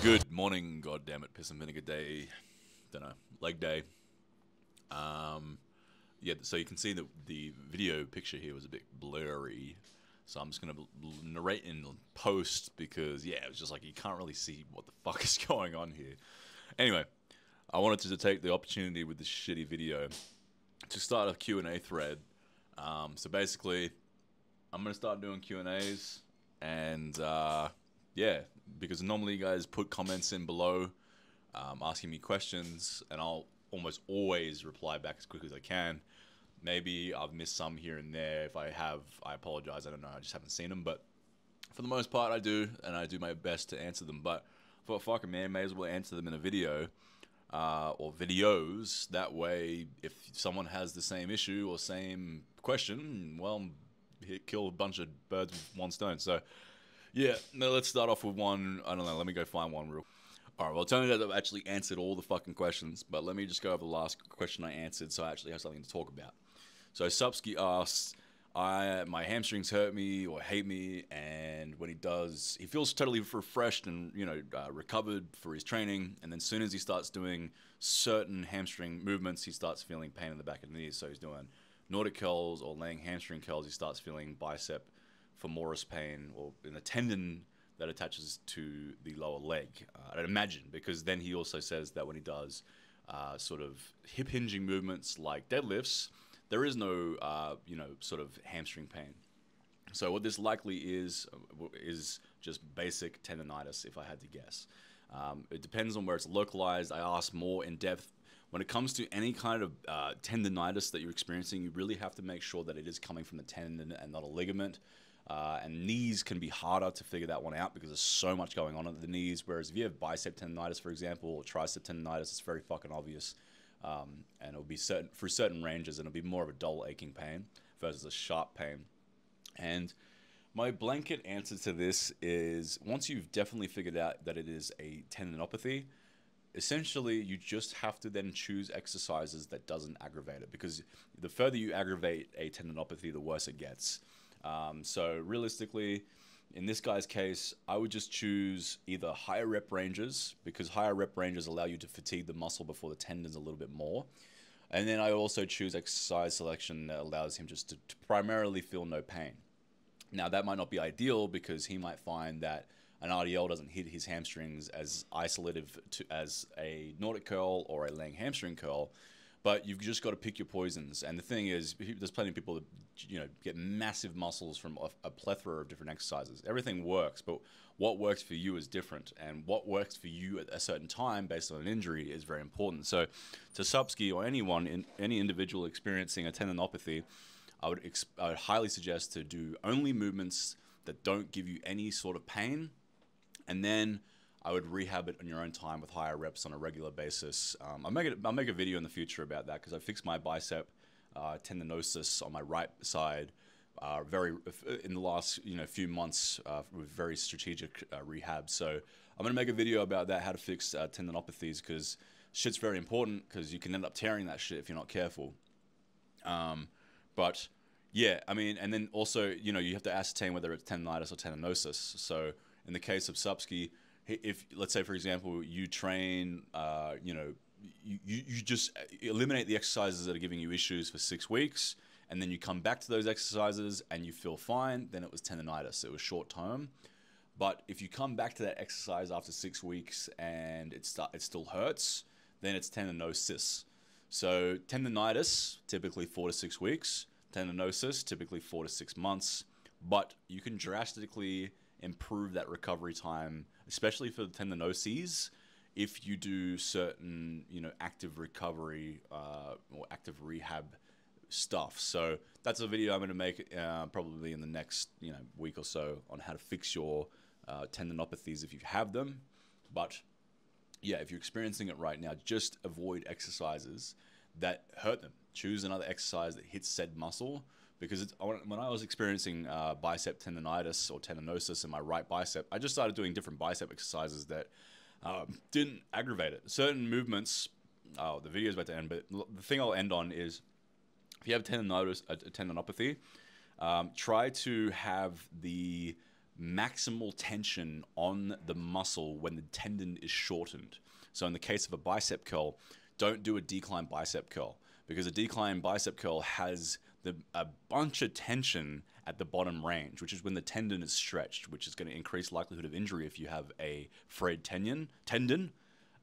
Good morning, goddammit, piss and vinegar day. Don't know, leg day. Yeah, so you can see that the video picture here was a bit blurry. So I'm just gonna narrate in post because yeah, it was just like you can't really see what the fuck is going on here. Anyway, I wanted to take the opportunity with this shitty video to start a Q&A thread. So basically, I'm gonna start doing Q&As and yeah, because normally you guys put comments in below asking me questions, and I'll almost always reply back as quickly as I can. Maybe I've missed some here and there. If I have, I apologize. I don't know. I just haven't seen them. But for the most part, I do, and I do my best to answer them. But for fucking man, may as well answer them in a video or videos. That way, if someone has the same issue or same question, well, kill a bunch of birds with one stone. So yeah, no, let's start off with one. I don't know. Let me go find one real. Alright, well, it turns out I've actually answered all the fucking questions, but let me just go over the last question I answered so I actually have something to talk about. So, Supsky asks, my hamstrings hurt me or hate me, and when he does, he feels totally refreshed and, recovered for his training, and then as soon as he starts doing certain hamstring movements, he starts feeling pain in the back of the knees. So he's doing Nordic curls or laying hamstring curls, he starts feeling bicep femoris pain or in a tendon that attaches to the lower leg. I'd imagine, because then he also says that when he does sort of hip hinging movements like deadlifts, there is no, sort of hamstring pain. So what this likely is just basic tendonitis, if I had to guess. It depends on where it's localized. I asked more in depth. When it comes to any kind of tendonitis that you're experiencing, you really have to make sure that it is coming from the tendon and not a ligament. And knees can be harder to figure that one out because there's so much going on at the knees. Whereas if you have bicep tendonitis, for example, or tricep tendonitis, it's very fucking obvious. And it'll be through certain ranges, and it'll be more of a dull aching pain versus a sharp pain. And my blanket answer to this is, once you've definitely figured out that it is a tendinopathy, essentially you just have to then choose exercises that doesn't aggravate it, because the further you aggravate a tendinopathy, the worse it gets. So realistically, in this guy's case, I would just choose either higher rep ranges, because higher rep ranges allow you to fatigue the muscle before the tendons a little bit more. And then I also choose exercise selection that allows him just to primarily feel no pain. Now, that might not be ideal, because he might find that an RDL doesn't hit his hamstrings as isolative as a Nordic curl or a laying hamstring curl. But you've just got to pick your poisons. And the thing is, there's plenty of people that get massive muscles from a plethora of different exercises. Everything works, but what works for you is different. And what works for you at a certain time based on an injury is very important. So to Supsky or anyone, any individual experiencing a tendinopathy, I would highly suggest to do only movements that don't give you any sort of pain. And then I would rehab it on your own time with higher reps on a regular basis. I'll make a video in the future about that, because I fixed my bicep tendinosis on my right side in the last few months with very strategic rehab. So I'm gonna make a video about that, how to fix tendinopathies, because shit's very important, because you can end up tearing that shit if you're not careful. But yeah, I mean, and then also you have to ascertain whether it's tendonitis or tendinosis. So in the case of Supsky, if, let's say, for example, you train, you just eliminate the exercises that are giving you issues for 6 weeks, and then you come back to those exercises and you feel fine, then it was tendonitis. It was short term. But if you come back to that exercise after 6 weeks and it still hurts, then it's tendinosis. So tendonitis, typically 4 to 6 weeks. Tendinosis, typically 4 to 6 months. But you can drastically improve that recovery time, especially for the tendinoses, if you do certain active recovery or active rehab stuff. So that's a video I'm going to make probably in the next week or so on how to fix your tendinopathies if you have them. But yeah, if you're experiencing it right now, just avoid exercises that hurt them. Choose another exercise that hits said muscle. Because when I was experiencing bicep tendonitis or tendinosis in my right bicep, I just started doing different bicep exercises that didn't aggravate it. Certain movements, the video's about to end, but the thing I'll end on is, if you have tendinopathy, try to have the maximal tension on the muscle when the tendon is shortened. So in the case of a bicep curl, don't do a decline bicep curl, because a decline bicep curl has a bunch of tension at the bottom range, which is when the tendon is stretched, which is going to increase likelihood of injury if you have a frayed tendon,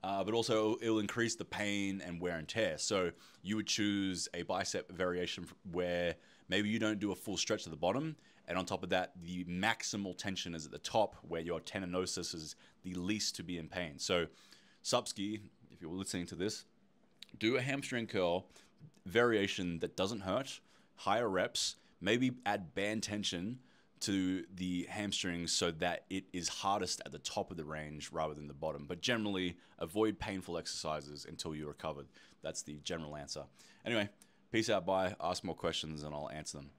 but also it'll increase the pain and wear and tear. So you would choose a bicep variation where maybe you don't do a full stretch to the bottom, and on top of that, the maximal tension is at the top, where your tendinosis is the least to be in pain. So Supski, if you're listening to this, do a hamstring curl variation that doesn't hurt, higher reps, maybe add band tension to the hamstrings so that it is hardest at the top of the range rather than the bottom. But generally, avoid painful exercises until you're recovered. That's the general answer. Anyway, peace out, bye. Ask more questions and I'll answer them.